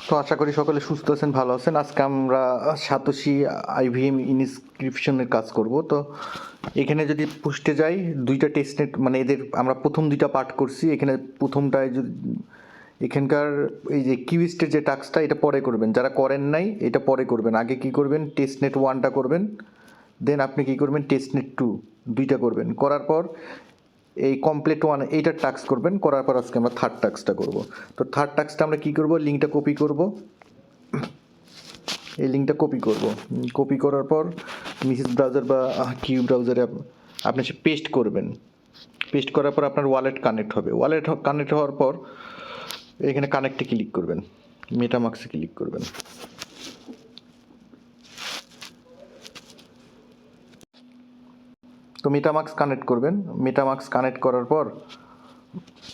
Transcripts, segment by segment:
তো আশা করি সকলে সুস্থ আছেন, ভালো আছেন। আজকে আমরা সাতোশি আইভিএম ইনস্ক্রিপশনের কাজ করব। তো এখানে যদি পুষ্টে যাই, দুইটা টেস্টনেট মানে এদের আমরা প্রথম দুইটা পার্ট করছি। এখানে প্রথমটায় যদি এখানকার এই যে কিউইস্টের যে টাস্কটা, এটা পরে করবেন। যারা করেন নাই এটা পরে করবেন। আগে কি করবেন, টেস্টনেট 1টা করবেন, দেন আপনি কি করবেন টেস্টনেট 2 দুইটা করবেন। করার পর এই কমপ্লিট 1 এইটার টাস্ক করবেন। করার পর আজকে আমরা থার্ড টাস্কটা করব। তো থার্ড টাস্কটা আমরা কি করব, লিঙ্কটা কপি করব, এই লিঙ্কটা কপি করব। কপি করার পর মিসেস ব্রাউজার বা কিউ ব্রাউজারে আপনি সে পেস্ট করবেন। পেস্ট করার পর আপনার ওয়ালেট কানেক্ট হবে। ওয়ালেট কানেক্ট হওয়ার পর এখানে কানেক্টে ক্লিক করবেন, মেটামাক্সে ক্লিক করবেন। তো মেটামাক্স কানেক্ট করবেন। মেটামাক্স কানেক্ট করার পর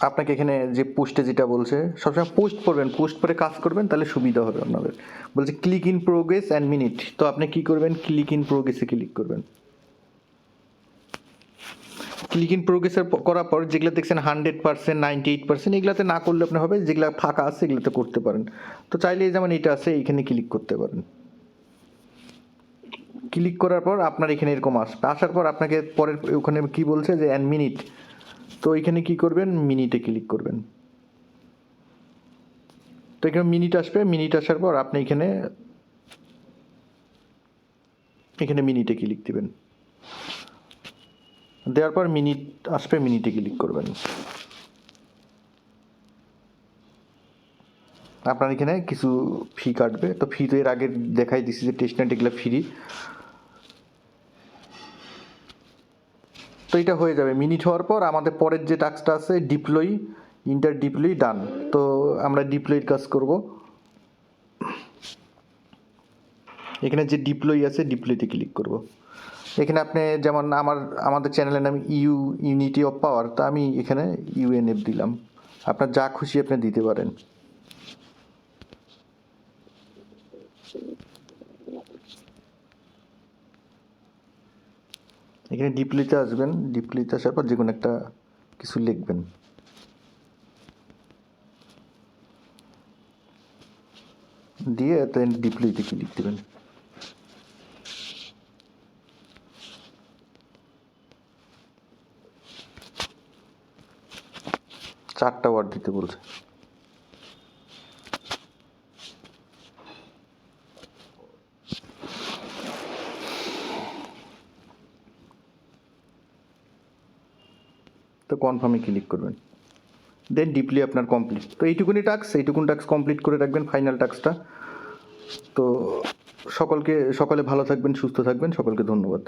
আপনাকে এখানে যে পোস্টে যেটা বলছে, সবসময় পোস্ট করবেন, পোস্ট করে কাজ করবেন, তাহলে সুবিধা হবে আপনাদের। বলছে click in progress and minute. তো আপনি কি করবেন, ক্লিক ইন প্রোগ্রেসে ক্লিক করবেন। ক্লিক ইন প্রোগ্রেসে করার পর যেগুলো দেখছেন 100%, 98%, এগুলাতে না করলে আপনি হবে, যেগুলো ফাঁকা আছে এগুলোতে করতে পারেন। তো চাইলে যেমন এটা আছে, এইখানে ক্লিক করতে পারেন। ক্লিক করার পর আপনার এখানে এরকম আসবে। আসার পর আপনাকে পরের ওখানে কি বলছে যে অ্যান্ড মিনিট। তো এখানে কি করবেন, মিনিটে ক্লিক করবেন। তো এখানে মিনিট আসবে। মিনিট আসার পর আপনি এখানে মিনিটে ক্লিক দিবেন। দেওয়ার পর মিনিট আসবে, মিনিটে ক্লিক করবেন। আপনার এখানে কিছু ফি কাটবে। তো ফি তো এর আগে দেখাই দিচ্ছি যে টেস্টনেট এগুলো ফ্রি। তো এটা হয়ে যাবে। মিনিট হওয়ার পর আমাদের পরের যে টাস্কটা আছে, ডিপ্লয় ইন্টার ডিপ্লয় ডান। তো আমরা ডিপ্লয়ের কাজ করব। এখানে যে ডিপ্লয় আছে, ডিপ্লয়তে ক্লিক করব। এখানে আপনি যেমন আমাদের চ্যানেলের নাম ইউনিটি অফ পাওয়ার, তো আমি এখানে ইউএনএফ দিলাম। আপনার যা খুশি আপনি দিতে পারেন। এখানে ডিপ্লয়তে আসবেন। ডিপ্লয়তে আসার পর যে কোনো একটা কিছু লিখবেন। দিয়ে দেন ডিপ্লয়তে ক্লিক দেবেন। চারটা ওয়ার্ড দিতে বলছে। তো কনফার্মে ক্লিক করবেন, দেন ডিপ্লি আপনার কমপ্লিট। তো এইটুকুনি টাস্ক কমপ্লিট করে রাখবেন, ফাইনাল টাস্কটা। তো সকলে ভালো থাকবেন, সুস্থ থাকবেন। সকলকে ধন্যবাদ।